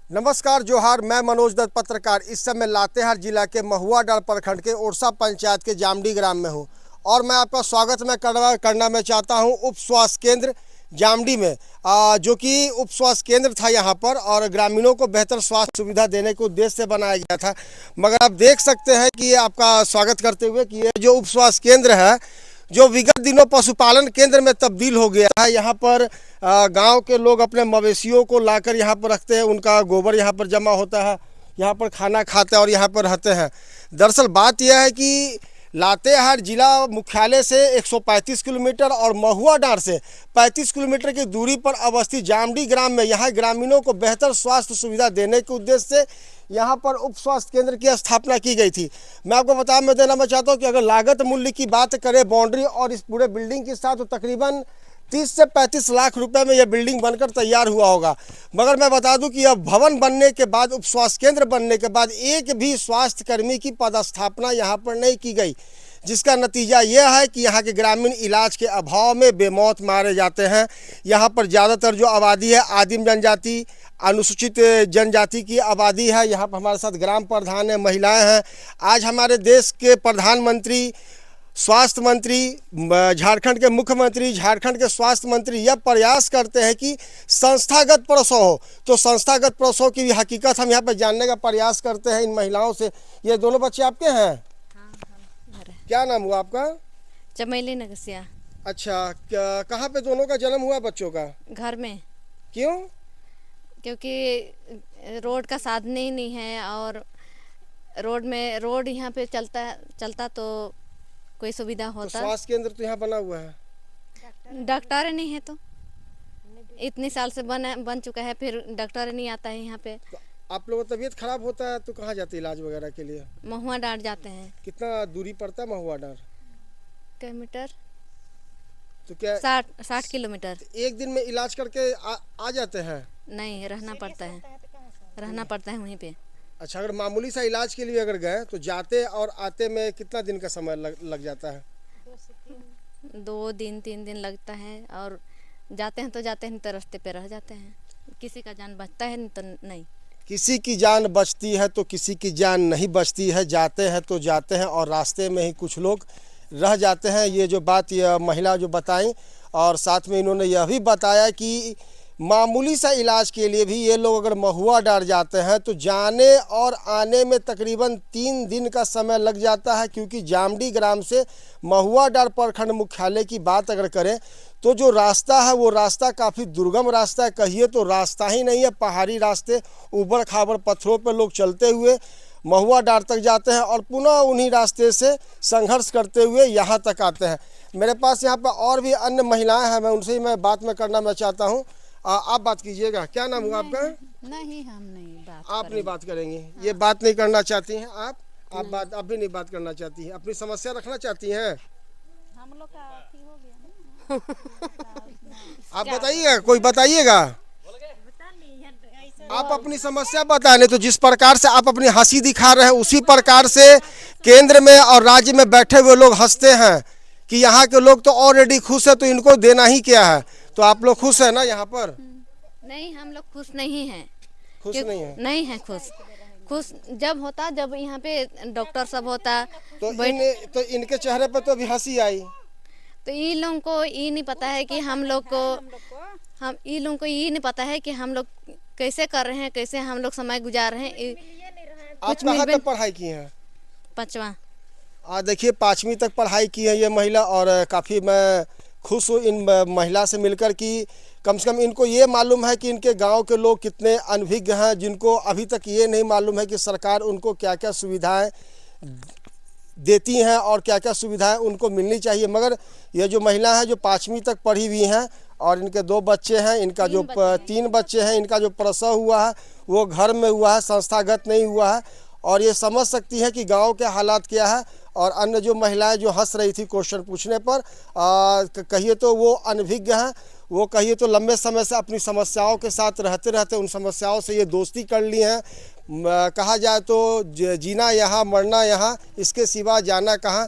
नमस्कार जोहार, मैं मनोज दत्त पत्रकार इस समय लातेहार जिला के महुआ डाँड़ प्रखंड के ओरसा पंचायत के जामडी ग्राम में हूं और मैं आपका स्वागत करना मैं चाहता हूं उप स्वास्थ्य केंद्र जामडी में, जो कि उप स्वास्थ्य केंद्र था यहां पर और ग्रामीणों को बेहतर स्वास्थ्य सुविधा देने के उद्देश्य से बनाया गया था। मगर आप देख सकते हैं कि आपका स्वागत करते हुए कि ये जो उप स्वास्थ्य केंद्र है जो विगत दिनों पशुपालन केंद्र में तब्दील हो गया है। यहाँ पर गांव के लोग अपने मवेशियों को लाकर यहाँ पर रखते हैं, उनका गोबर यहाँ पर जमा होता है, यहाँ पर खाना खाते हैं और यहाँ पर रहते हैं। दरअसल बात यह है कि लातेहार जिला मुख्यालय से 135 किलोमीटर और महुआ डाँड़ से 35 किलोमीटर की दूरी पर अवस्थित जामडी ग्राम में यहाँ ग्रामीणों को बेहतर स्वास्थ्य सुविधा देने के उद्देश्य से यहाँ पर उप स्वास्थ्य केंद्र की स्थापना की गई थी। मैं आपको देना मैं चाहता हूँ कि अगर लागत मूल्य की बात करें बाउंड्री और इस पूरे बिल्डिंग के साथ, तो तकरीबन 30 से 35 लाख रुपए में यह बिल्डिंग बनकर तैयार हुआ होगा। मगर मैं बता दूं कि यह भवन बनने के बाद, उप स्वास्थ्य केंद्र बनने के बाद एक भी स्वास्थ्य कर्मी की पदस्थापना यहाँ पर नहीं की गई, जिसका नतीजा यह है कि यहाँ के ग्रामीण इलाज के अभाव में बेमौत मारे जाते हैं। यहाँ पर ज़्यादातर जो आबादी है आदिम जनजाति, अनुसूचित जनजाति की आबादी है। यहाँ पर हमारे साथ ग्राम प्रधान है, महिलाएं हैं। आज हमारे देश के प्रधानमंत्री, स्वास्थ्य मंत्री, झारखंड के मुख्यमंत्री, झारखंड के स्वास्थ्य मंत्री यह प्रयास करते हैं कि संस्थागत प्रसव हो। तो संस्थागत प्रसव की हकीकत हम यहाँ पर जानने का प्रयास करते हैं इन महिलाओं से। ये दोनों बच्चे आपके हैं? हाँ, क्या नाम हुआ आपका? चमेली नगसिया। अच्छा, कहाँ पे दोनों का जन्म हुआ बच्चों का? घर में। क्यों? क्योंकि रोड का साधन ही नहीं है और रोड यहाँ पे चलता तो कोई सुविधा होता। तो स्वास्थ्य केंद्र तो यहाँ बना हुआ है, डॉक्टर नहीं है, तो इतने साल से बन चुका है, फिर डॉक्टर नहीं आता है यहाँ पे। तो आप लोगों का तबीयत खराब होता है तो कहाँ जाते हैं इलाज वगैरह के लिए? महुआ डाँड़ जाते हैं। कितना दूरी पड़ता है महुआ डाँड़? किलोमीटर तो क्या 60 किलोमीटर। एक दिन में इलाज करके आ जाते हैं? नहीं, रहना पड़ता है वहीं पे। अच्छा, अगर मामूली सा इलाज के लिए अगर गए तो जाते और आते में कितना दिन का समय लग जाता है? 2 दिन 3 दिन लगता है, और जाते हैं तो रास्ते पे रह जाते हैं। किसी का जान बचता है नहीं तो नहीं। किसी की जान बचती है तो किसी की जान नहीं बचती है। जाते हैं तो जाते हैं और रास्ते में ही कुछ लोग रह जाते हैं। ये जो बात यह महिला जो बताई, और साथ में इन्होंने यह भी बताया कि मामूली सा इलाज के लिए भी ये लोग अगर महुआ डाँड़ जाते हैं तो जाने और आने में तकरीबन 3 दिन का समय लग जाता है। क्योंकि जामडी ग्राम से महुआ डाँड़ प्रखंड मुख्यालय की बात अगर करें तो जो रास्ता है वो रास्ता काफ़ी दुर्गम रास्ता है, कहिए तो रास्ता ही नहीं है। पहाड़ी रास्ते, ऊबड़ खाबड़ पत्थरों पर लोग चलते हुए महुआ डाँड़ तक जाते हैं और पुनः उन्हीं रास्ते से संघर्ष करते हुए यहाँ तक आते हैं। मेरे पास यहाँ पर और भी अन्य महिलाएं हैं, मैं उनसे ही मैं करना चाहता हूँ। आप बात कीजिएगा। क्या नाम हुआ आपका? नहीं, हम नहीं बात आप नहीं बात करेंगी? ये बात नहीं करना चाहती हैं आप भी नहीं बात करना चाहती हैं? अपनी समस्या रखना चाहती हैं? हम लोग का हो गया। आप बताइएगा, कोई बताइएगा। आप अपनी समस्या बताने, तो जिस प्रकार से आप अपनी हंसी दिखा रहे हैं उसी प्रकार से केंद्र में और राज्य में बैठे हुए लोग हंसते हैं कि यहाँ के लोग तो ऑलरेडी खुश है तो इनको देना ही क्या है। तो आप लोग खुश है ना यहाँ पर? नहीं, हम लोग खुश नहीं हैं। खुश नहीं है? नहीं है खुश जब होता, जब यहाँ पे डॉक्टर सब होता तो इनके चेहरे पर तो अभी हंसी आई। तो इन लोगों को ये नहीं पता है कि हम लोग कैसे कर रहे हैं, कैसे हम लोग समय गुजार रहे हैं। आप कहाँ तक पढ़ाई की हैं? 5वां। देखिए 5वीं तक पढ़ाई की है ये महिला, और काफ़ी मैं खुश हूँ इन महिला से मिलकर कि कम से कम इनको ये मालूम है कि इनके गांव के लोग कितने अनभिज्ञ हैं, जिनको अभी तक ये नहीं मालूम है कि सरकार उनको क्या क्या सुविधाएं देती हैं और क्या क्या सुविधाएं उनको मिलनी चाहिए। मगर ये जो महिला है जो 5वीं तक पढ़ी हुई हैं और इनके 2 बच्चे हैं, इनका जो 3 बच्चे हैं, इनका जो प्रसव हुआ है वो घर में हुआ है, संस्थागत नहीं हुआ है। और ये समझ सकती है कि गांव के हालात क्या है। और अन्य जो महिलाएं जो हंस रही थी क्वेश्चन पूछने पर, कहिए तो वो अनभिज्ञ हैं, वो कहिए तो लंबे समय से अपनी समस्याओं के साथ रहते उन समस्याओं से ये दोस्ती कर ली हैं। कहा जाए तो जीना यहाँ मरना यहाँ, इसके सिवा जाना कहाँ।